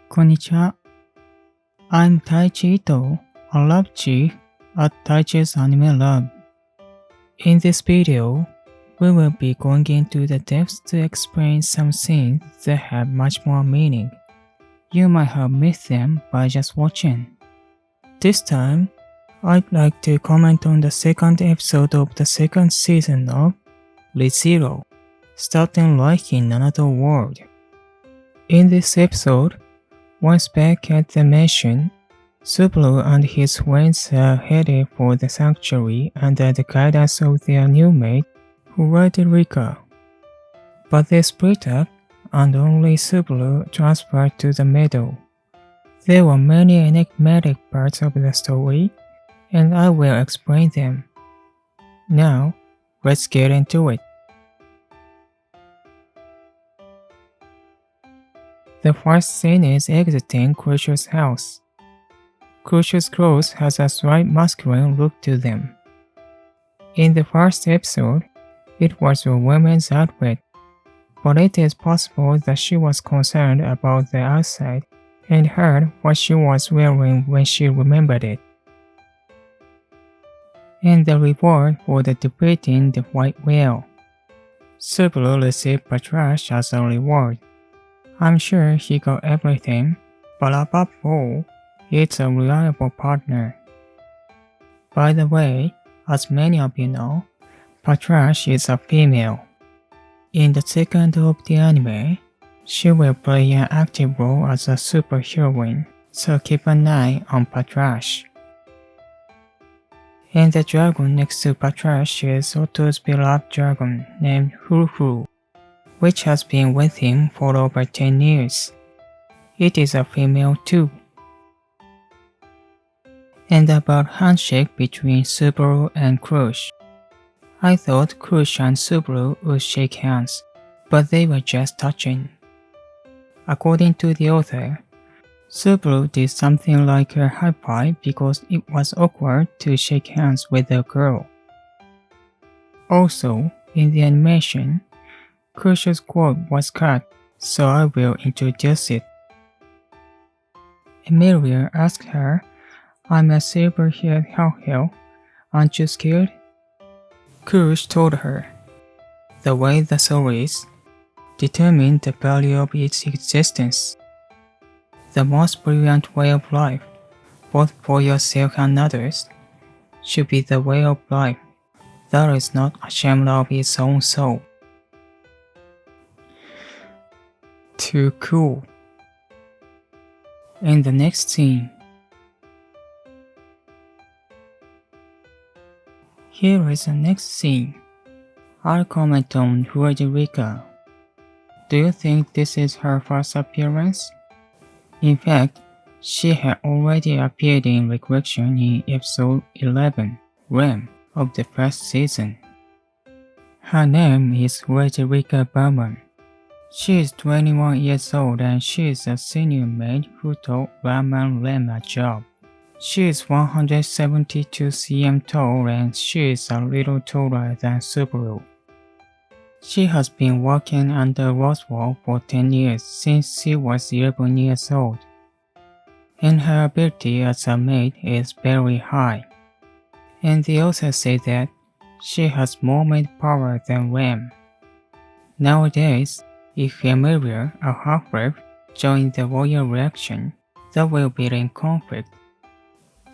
Konnichiwa. I'm Taichi Ito, a lab chief at Taichi's Anime Lab. In this video, we will be going into the depths to explain some scenes that have much more meaning. You might have missed them by just watching. This time, I'd like to comment on the second episode of the second season of ReZERO-Starting Life in Another World. In this episode, once back at the mansion, Subaru and his friends are headed for the sanctuary under the guidance of their new mate, Rodrigo. But they split up, and only Subaru transferred to the meadow. There were many enigmatic parts of the story, and I will explain them. Now, let's get into it. The first scene is exiting Crucial's house. Crucial's clothes has a slight masculine look to them. In the first episode, it was a woman's outfit, but it is possible that she was concerned about the outside and heard what she was wearing when she remembered it. And the reward for defeating the white whale. Subaru received Petra as a reward. I'm sure he got everything, but above all, it's a reliable partner. By the way, as many of you know, Petra is a female. In the second of the anime, she will play an active role as a superheroine, so keep an eye on Petra. And the dragon next to Petra is Otto's beloved dragon named Huru, which has been with him for over 10 years. It is a female too. And about handshake between Subaru and Crush. I thought Crush and Subaru would shake hands, but they were just touching. According to the author, Subaru did something like a high five because it was awkward to shake hands with a girl. Also, in the animation, Crucial's quote was cut, so I will introduce it. Emilia asked her, "I'm a silver-haired hellhell, aren't you scared?" Crush told her, "The way the soul is, determines the value of its existence. The most brilliant way of life, both for yourself and others, should be the way of life that is not ashamed of its own soul." Too cool. In the next scene, here is the next scene. I'll comment on Rodrigo. Do you think this is her first appearance? In fact, she had already appeared in Recollection in episode 11, Rem, of the first season. Her name is Rodrigo Bambi. She is 21 years old and she is a senior maid who taught Ram and Rem a job. She is 172 cm tall and she is a little taller than Subaru. She has been working under Roswell for 10 years since she was 11 years old. And her ability as a maid is very high. And they also say that she has more maid power than Rem. Nowadays, if Emilia, a half-elf, joins the royal reaction, they will be in conflict.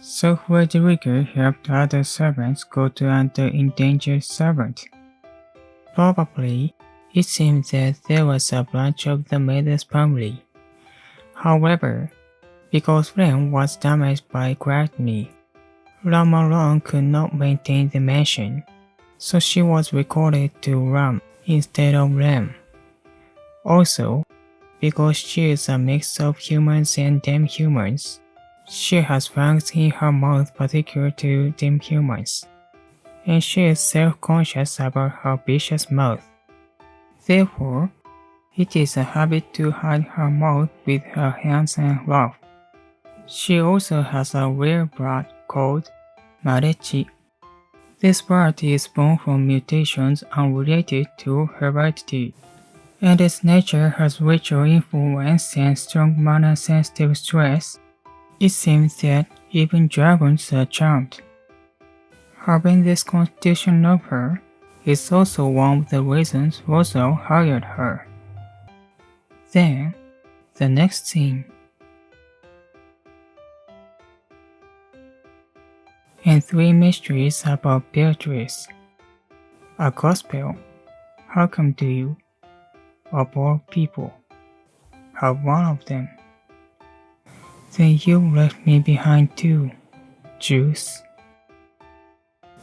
So Rodrigo helped other servants go to an endangered servant. Probably, it seems that there was a branch of the maid's family. However, because Rem was damaged by gravity, Ram alone could not maintain the mansion, so she was recorded to Ram instead of Rem. Also, because she is a mix of humans and demi-humans, she has fangs in her mouth particular to demi-humans, and she is self-conscious about her vicious mouth. Therefore, it is a habit to hide her mouth with her hands and laugh. She also has a rare blood called Marechi. This blood is born from mutations unrelated to heredity. and its nature has ritual influence and strong mana-sensitive stress, it seems that even dragons are charmed. Having this constitution of her is also one of the reasons ReZERO hired her. Then, the next scene. And 3 mysteries about Beatrice. A gospel. How come do you, of all people, have one of them? Then you left me behind too, Juice.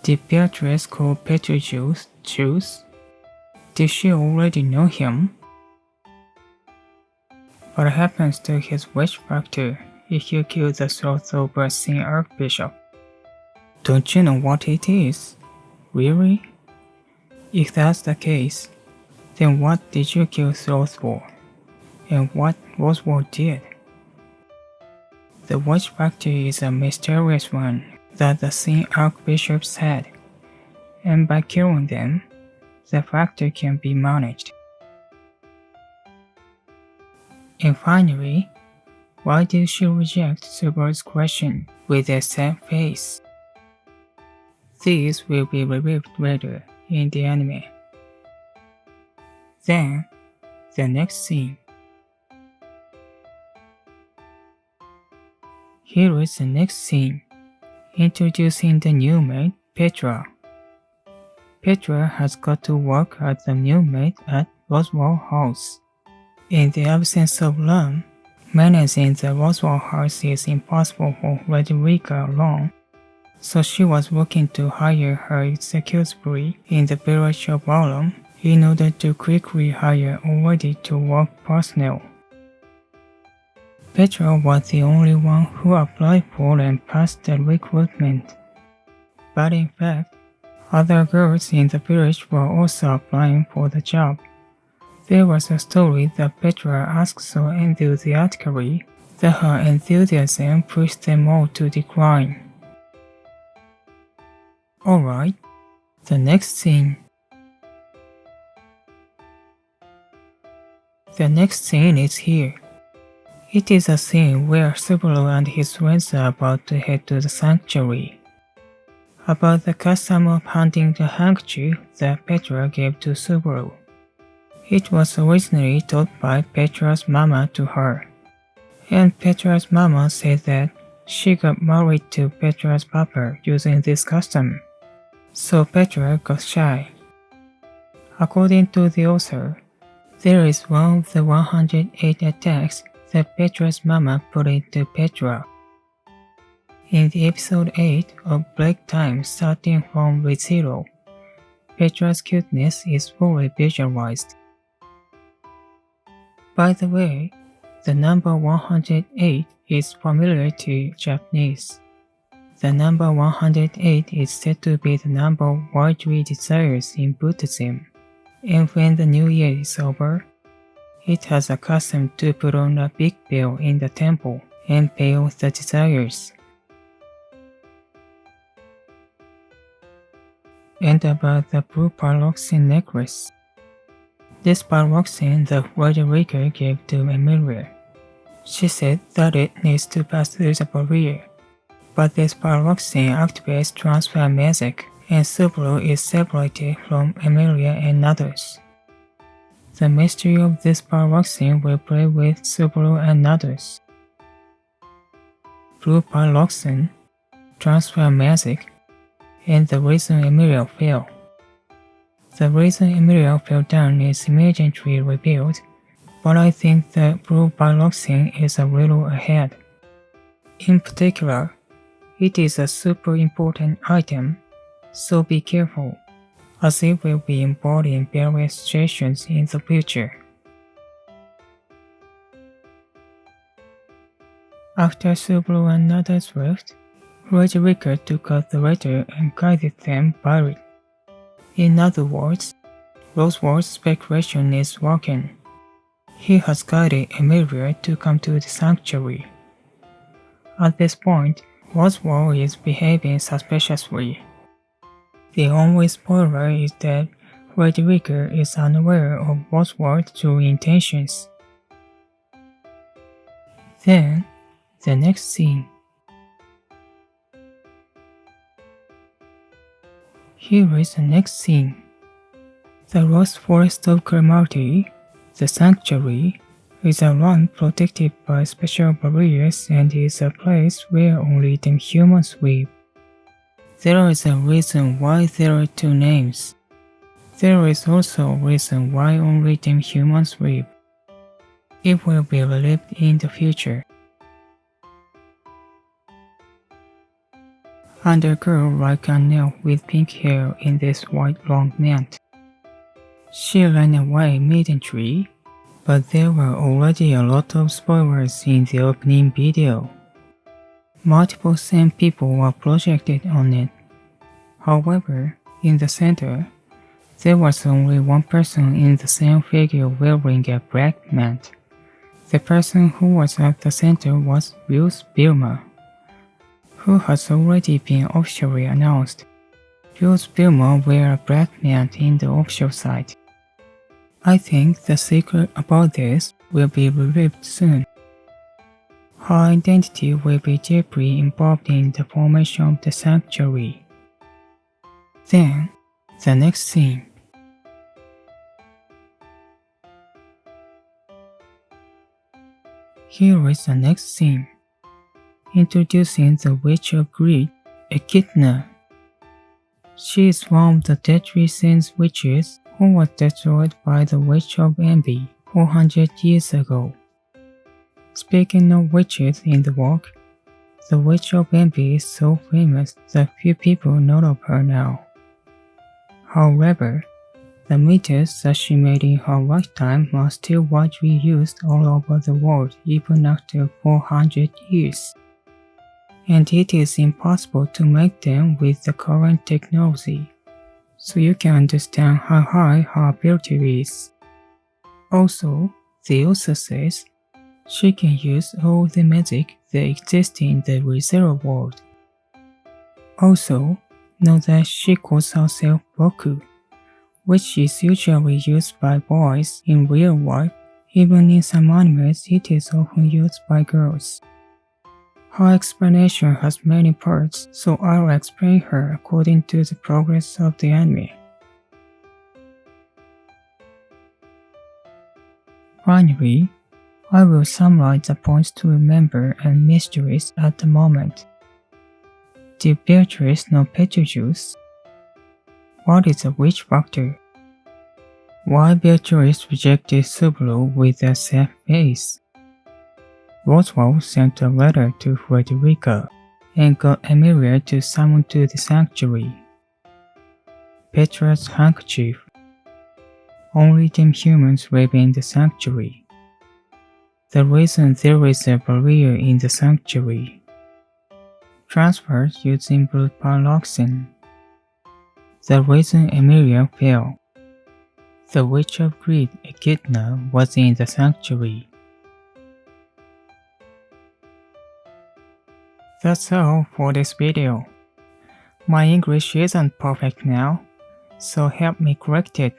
Did Beatrice call Petra Juice? Did she already know him? What happens to his witch factor if you kill the throat of a Saint Archbishop? Don't you know what it is? Really? If that's the case, then what did you kill Throat for? And what ReZERO did? The witch factor is a mysterious one that the Saint Archbishops had, and by killing them, the factor can be managed. And finally, why did she reject Subaru's question with a sad face? These will be revealed later in the anime. Then, the next scene. Here is the next scene, introducing the new maid, Petra. Petra has got to work as the new maid at ReZERO house. In the absence of Lam, managing the ReZERO house is impossible for Rodrigo alone, so she was looking to hire her executively in the village of Autumn in order to quickly hire already to work personnel. Petra was the only one who applied for and passed the recruitment. But in fact, other girls in the village were also applying for the job. There was a story that Petra asked so enthusiastically that her enthusiasm pushed them all to decline. Alright, the next scene. The next scene is here. It is a scene where Subaru and his friends are about to head to the sanctuary. About the custom of handing the handkerchief that Petra gave to Subaru. It was originally taught by Petra's mama to her, and Petra's mama said that she got married to Petra's papa using this custom, so Petra got shy. According to the author, there is one of the 108 attacks that Petra's mama put into Petra. In the episode 8 of Break Time starting from ReZERO, Petra's cuteness is fully visualized. By the way, the number 108 is familiar to Japanese. The number 108 is said to be the number worldly desires in Buddhism, and when the new year is over, it has a custom to put on a big bill in the temple and pay off the desires. And about the blue pyroxene necklace. This pyroxene that Rodrigo gave to Emilia. She said that it needs to pass through the barrier, but this pyroxene activates transfer magic, and Subaru is separated from Emilia and others. The mystery of this pyroxene will play with Subaru and others. Blue pyroxene, transfer magic, and the reason Emilia fell. The reason Emilia fell down is immediately revealed, but I think the blue pyroxene is a little ahead. In particular, it is a super important item, so be careful, as it will be embodied in various situations in the future. After Subaru and others left, Rodrigo took out the letter and guided them by it. In other words, ReZERO's speculation is working. He has guided Emilia to come to the sanctuary. At this point, ReZERO is behaving suspiciously. The only spoiler is that Rodrigo is unaware of Oswald's true intentions. Then, the next scene. Here is the next scene. The Lost Forest of Cromarty, the sanctuary, is a land protected by special barriers and is a place where only them humans live. There is a reason why there are two names. There is also a reason why only them humans live. It will be relieved in the future. And a girl like an elf with pink hair in this white long mant. She ran away immediately, but there were already a lot of spoilers in the opening video. Multiple same people were projected on it. However, in the center, there was only one person in the same figure wearing a black mant. The person who was at the center was Bruce Bilmer, who has already been officially announced. Bruce Bilmer wear a black mant in the official site. I think the secret about this will be revealed soon. Her identity will be deeply involved in the formation of the sanctuary. Then, the next scene. Here is the next scene. Introducing the Witch of Greed, Echidna. She is one of the deadly Saints witches who was destroyed by the Witch of Envy 400 years ago. Speaking of witches in the work, the Witch of Envy is so famous that few people know of her now. However, the methods that she made in her lifetime are still widely used all over the world even after 400 years. And it is impossible to make them with the current technology, so you can understand how high her ability is. Also, the author says she can use all the magic that exists in the ReZero world. Also, know that she calls herself Boku, which is usually used by boys in real life. Even in some animes it is often used by girls. Her explanation has many parts, so I'll explain her according to the progress of the anime. Finally, I will summarize the points to remember and mysteries at the moment. Did Beatrice know Petra juice? What is a witch factor? Why Beatrice rejected Subaru with a sad face? Oswald sent a letter to Rodrigo and got Emilia to summon to the sanctuary. Petra's handkerchief. Only them humans live in the sanctuary. The reason there is a barrier in the sanctuary. Transfers using blood paradoxin. The reason Emilia fell. The Witch of Greed, Echidna, was in the sanctuary. That's all for this video. My English isn't perfect now, so help me correct it.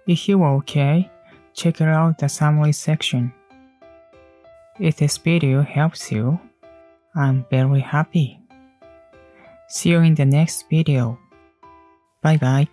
If you are okay, check out the summary section. If this video helps you, I'm very happy. See you in the next video. Bye bye.